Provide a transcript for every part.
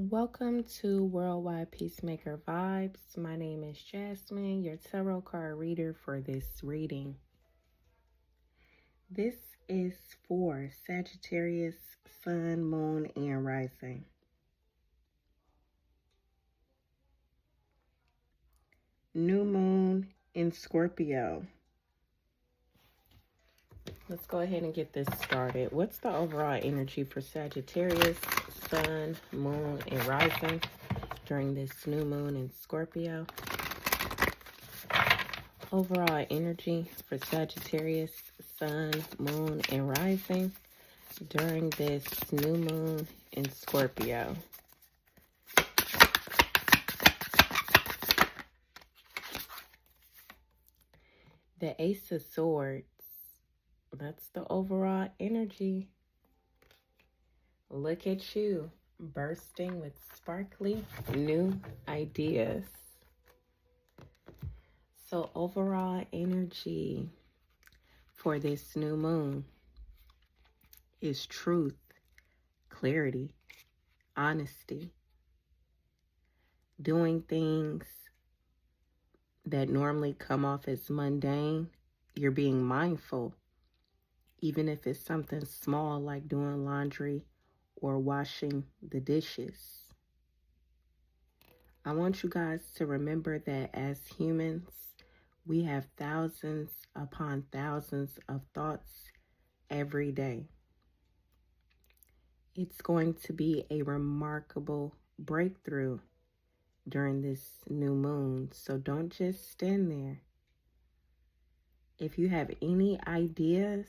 Welcome to Worldwide Peacemaker Vibes. My name is Jasmine, your tarot card reader for this reading. This is for Sagittarius, Sun, Moon, and Rising. New Moon in Scorpio. Let's go ahead and get this started. What's the overall energy for Sagittarius, Sun, Moon, and Rising during this new moon in Scorpio? Overall energy for Sagittarius, Sun, Moon, and Rising during this new moon in Scorpio. The Ace of Swords. That's the overall energy. Look at you, bursting with sparkly new ideas. So overall energy for this new moon is truth, clarity, honesty, doing things that normally come off as mundane. You're being mindful, even if it's something small like doing laundry or washing the dishes. I want you guys to remember that as humans, we have thousands upon thousands of thoughts every day. It's going to be a remarkable breakthrough during this new moon, so don't just stand there. If you have any ideas,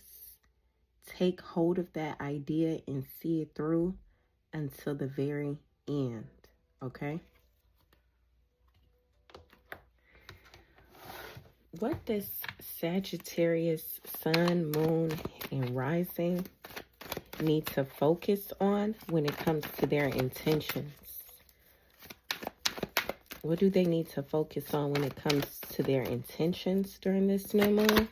take hold of that idea and see it through until the very end, okay? What does Sagittarius, Sun, Moon, and Rising need to focus on when it comes to their intentions? What do they need to focus on when it comes to their intentions during this new moon?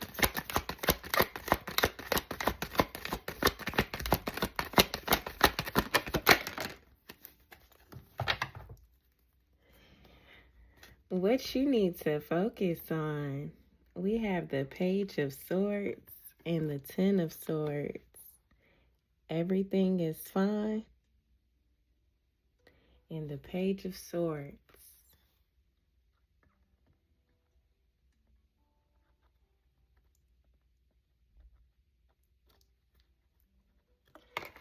What you need to focus on. We have the Page of Swords and the Ten of Swords. Everything is fine. And the Page of Swords.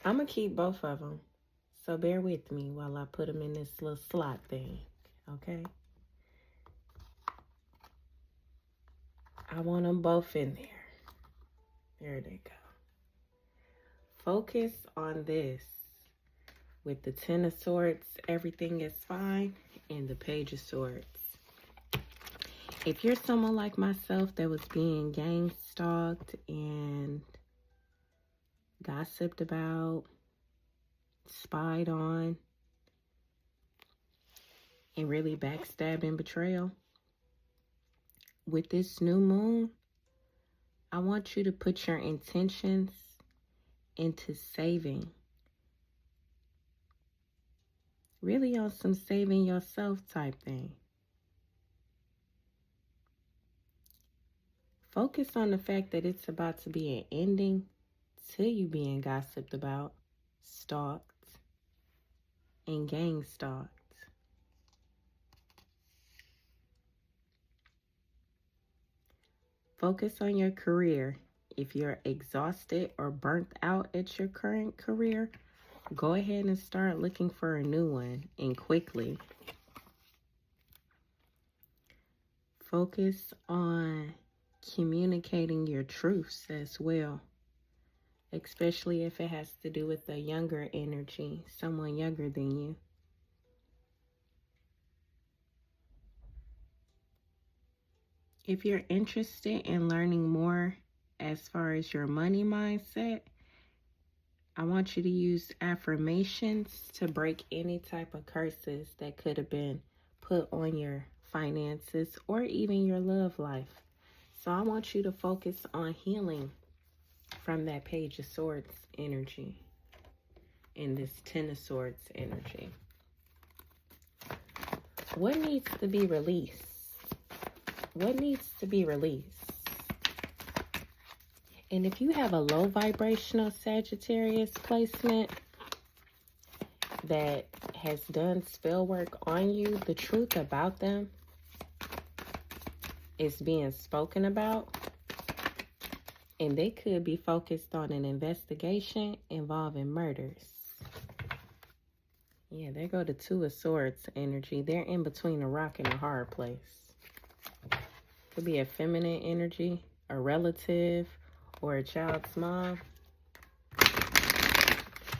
I'm going to keep both of them. So bear with me while I put them in this little slot thing. Okay? I want them both in there. There they go. Focus on this. With the Ten of Swords, everything is fine. And the Page of Swords. If you're someone like myself that was being gang stalked and gossiped about, spied on, and really backstabbed and betrayal, with this new moon, I want you to put your intentions into saving. Really on some saving yourself type thing. Focus on the fact that it's about to be an ending to you being gossiped about, stalked, and gang stalked. Focus on your career. If you're exhausted or burnt out at your current career, go ahead and start looking for a new one, and quickly. Focus on communicating your truths as well, especially if it has to do with a younger energy, someone younger than you. If you're interested in learning more as far as your money mindset, I want you to use affirmations to break any type of curses that could have been put on your finances or even your love life. So I want you to focus on healing from that Page of Swords energy and this Ten of Swords energy. What needs to be released? What needs to be released? And if you have a low vibrational Sagittarius placement that has done spell work on you, the truth about them is being spoken about. And they could be focused on an investigation involving murders. Yeah, there go the Two of Swords energy. They're in between a rock and a hard place. Could be a feminine energy, a relative, or a child's mom.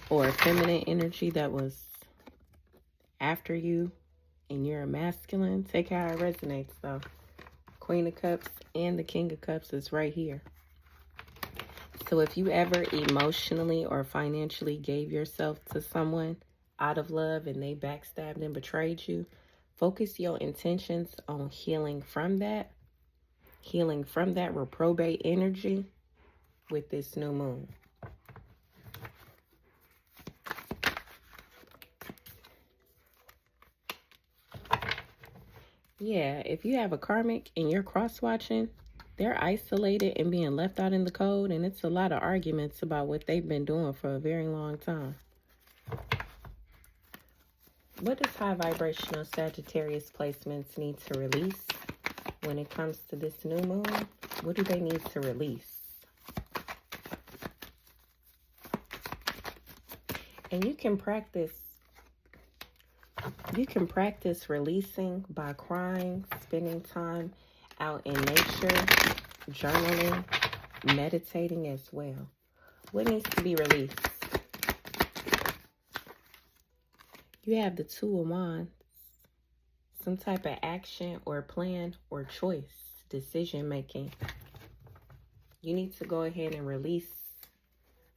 Or a feminine energy that was after you and you're a masculine. Take how it resonates though. Queen of Cups and the King of Cups is right here. So if you ever emotionally or financially gave yourself to someone out of love and they backstabbed and betrayed you, focus your intentions on healing from that. Healing from that reprobate energy with this new moon. Yeah, if you have a karmic and you're cross-watching, they're isolated and being left out in the cold, and it's a lot of arguments about what they've been doing for a very long time. What does high vibrational Sagittarius placements need to release when it comes to this new moon? What do they need to release? And you can practice releasing by crying, spending time out in nature, journaling, meditating as well. What needs to be released? You have the Two of Wands. Some type of action or plan or choice, decision making. You need to go ahead and release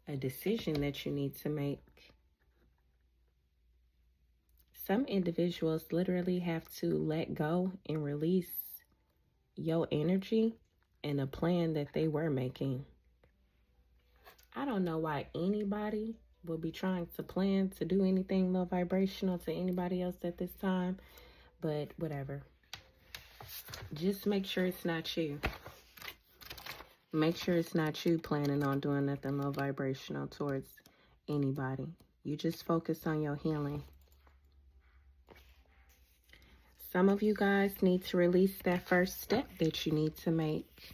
a decision that you need to make. Some individuals literally have to let go and release your energy and a plan that they were making. I don't know why anybody will be trying to plan to do anything low vibrational to anybody else at this time, but whatever. Just make sure it's not you. Make sure it's not you planning on doing nothing low vibrational towards anybody. You just focus on your healing. Some of you guys need to release that first step that you need to make.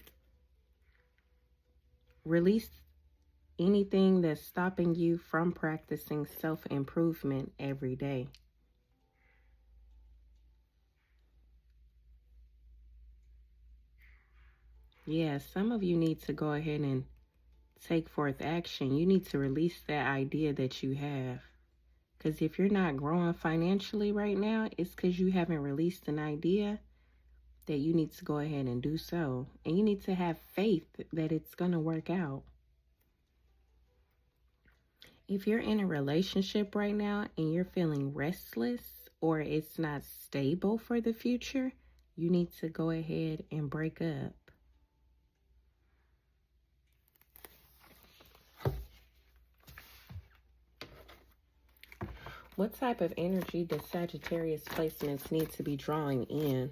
Release anything that's stopping you from practicing self-improvement every day. Yeah, some of you need to go ahead and take forth action. You need to release that idea that you have. Because if you're not growing financially right now, it's because you haven't released an idea that you need to go ahead and do so. And you need to have faith that it's going to work out. If you're in a relationship right now and you're feeling restless or it's not stable for the future, you need to go ahead and break up. What type of energy does Sagittarius placements need to be drawing in?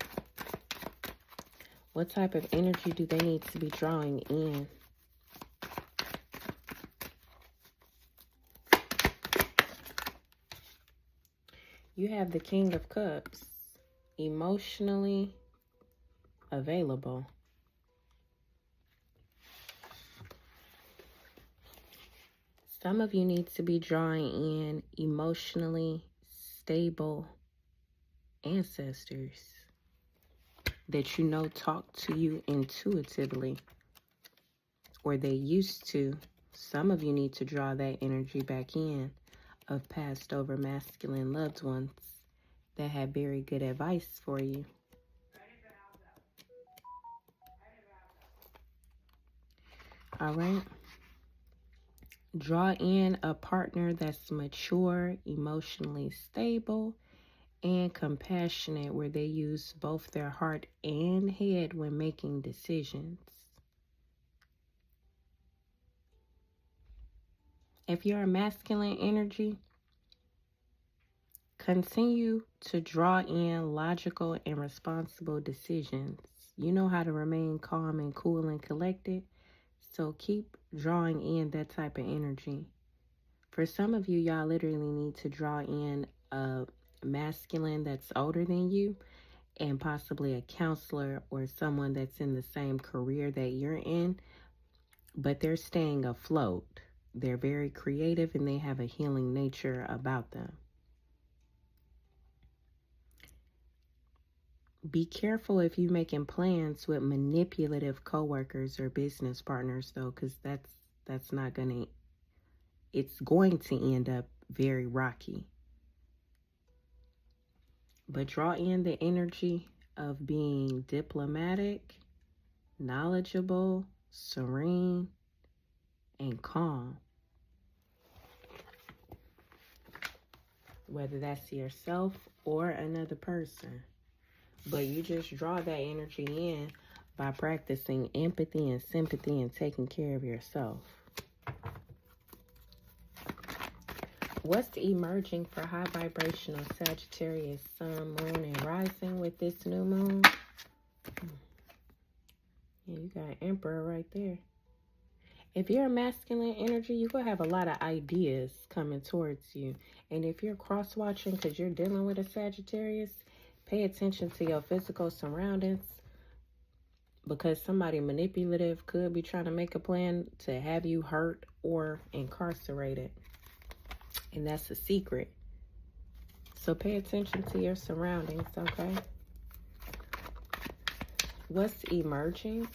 What type of energy do they need to be drawing in? You have the King of Cups, emotionally available. Some of you need to be drawing in emotionally stable ancestors that you know talk to you intuitively, or they used to. Some of you need to draw that energy back in of passed over masculine loved ones that had very good advice for you. All right. Draw in a partner that's mature, emotionally stable, and compassionate, where they use both their heart and head when making decisions. If you're a masculine energy, Continue to draw in logical and responsible decisions. You know how to remain calm and cool and collected, so keep drawing in that type of energy. For some of you, y'all literally need to draw in a masculine that's older than you, and possibly a counselor or someone that's in the same career that you're in, but they're staying afloat. They're very creative and they have a healing nature about them. Be careful if you're making plans with manipulative coworkers or business partners, though, because that's not gonna. It's going to end up very rocky. But draw in the energy of being diplomatic, knowledgeable, serene, and calm. Whether that's yourself or another person. But you just draw that energy in by practicing empathy and sympathy and taking care of yourself. What's emerging for high vibrational Sagittarius, Sun, Moon, and Rising with this new moon? Yeah, you got Emperor right there. If you're a masculine energy, you're going to have a lot of ideas coming towards you. And if you're cross-watching because you're dealing with a Sagittarius, pay attention to your physical surroundings, because somebody manipulative could be trying to make a plan to have you hurt or incarcerated. And that's a secret. So pay attention to your surroundings, okay? What's emerging?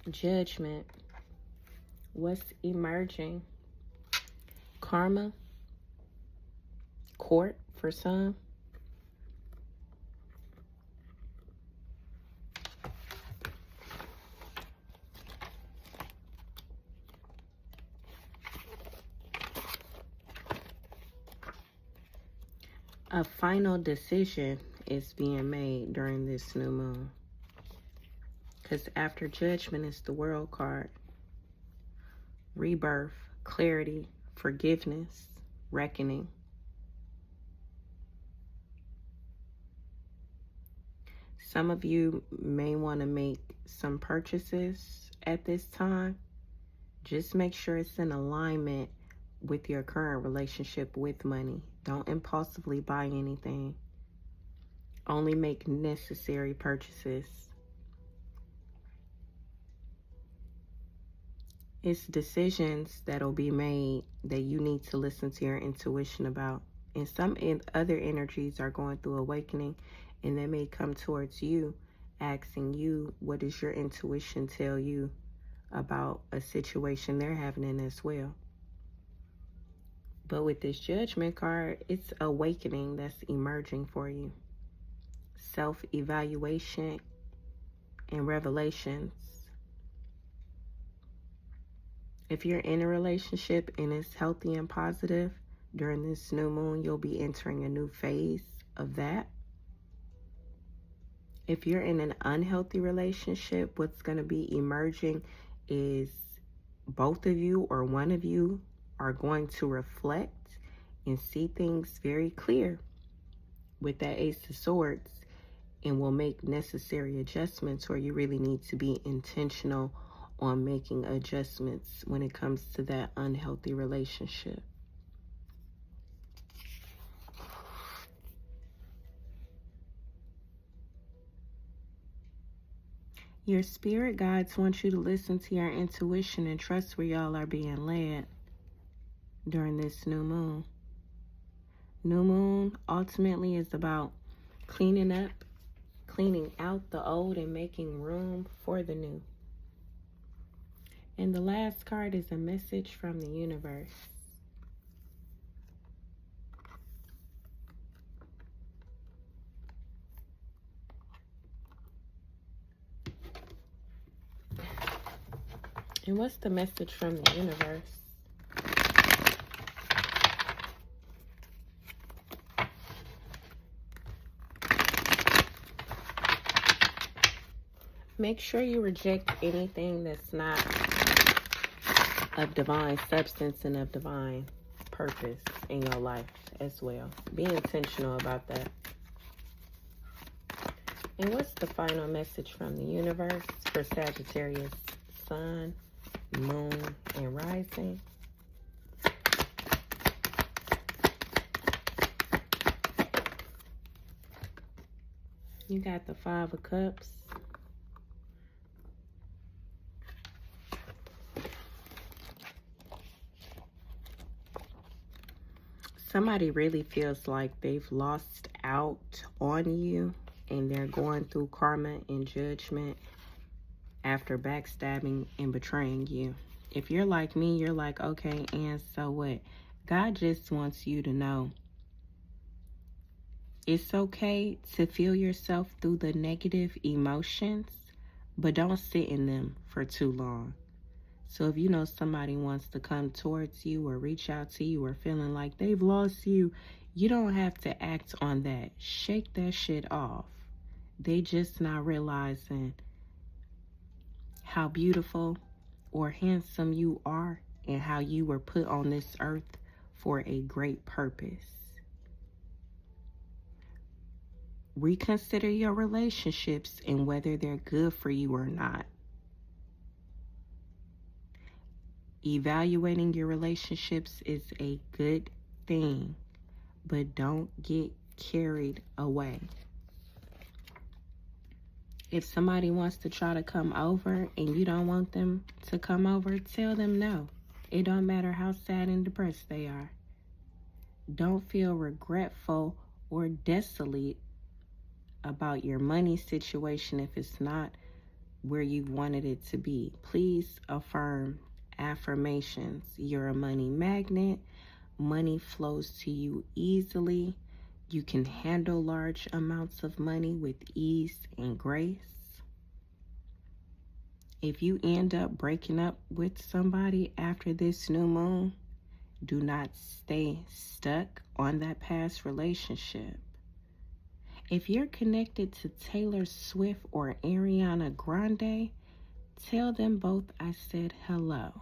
Judgment. What's emerging? Karma. Court for some. A final decision is being made during this new moon. Because after Judgment is the World card. Rebirth, clarity, forgiveness, reckoning. Some of you may want to make some purchases at this time. Just make sure it's in alignment with your current relationship with money. Don't impulsively buy anything. Only make necessary purchases. It's decisions that'll be made that you need to listen to your intuition about. And some other energies are going through awakening, and they may come towards you, asking you, what does your intuition tell you about a situation they're having in as well? But with this Judgment card, it's awakening that's emerging for you. Self-evaluation and revelations. If you're in a relationship and it's healthy and positive, during this new moon, you'll be entering a new phase of that. If you're in an unhealthy relationship, what's going to be emerging is both of you or one of you are going to reflect and see things very clear with that Ace of Swords, and will make necessary adjustments, or you really need to be intentional on making adjustments when it comes to that unhealthy relationship. Your spirit guides want you to listen to your intuition and trust where y'all are being led during this new moon. New moon ultimately is about cleaning up, cleaning out the old and making room for the new. And the last card is a message from the universe. And what's the message from the universe? Make sure you reject anything that's not of divine substance and of divine purpose in your life as well. Be intentional about that. And what's the final message from the universe for Sagittarius, Sun, Moon, and Rising? You got the Five of Cups. Somebody really feels like they've lost out on you and they're going through karma and judgment after backstabbing and betraying you. If you're like me, you're like, okay, and so what? God just wants you to know it's okay to feel yourself through the negative emotions, but don't sit in them for too long. So if you know somebody wants to come towards you or reach out to you or feeling like they've lost you, you don't have to act on that. Shake that shit off. They just not realizing how beautiful or handsome you are and how you were put on this earth for a great purpose. Reconsider your relationships and whether they're good for you or not. Evaluating your relationships is a good thing, but don't get carried away. If somebody wants to try to come over and you don't want them to come over, tell them no. It don't matter how sad and depressed they are. Don't feel regretful or desolate about your money situation if it's not where you wanted it to be. Please affirm affirmations. You're a money magnet. Money flows to you easily. You can handle large amounts of money with ease and grace. If you end up breaking up with somebody after this new moon, do not stay stuck on that past relationship. If you're connected to Taylor Swift or Ariana Grande, tell them both I said hello.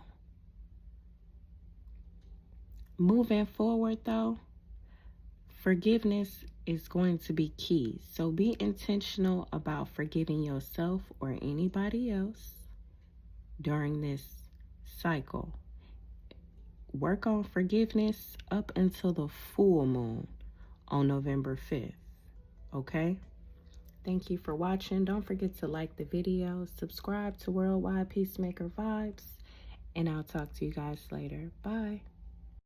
Moving forward though, forgiveness is going to be key. So be intentional about forgiving yourself or anybody else during this cycle. Work on forgiveness up until the full moon on November 5th. Okay? Thank you for watching. Don't forget to like the video, subscribe to Worldwide Peacemaker Vibes, and I'll talk to you guys later. Bye.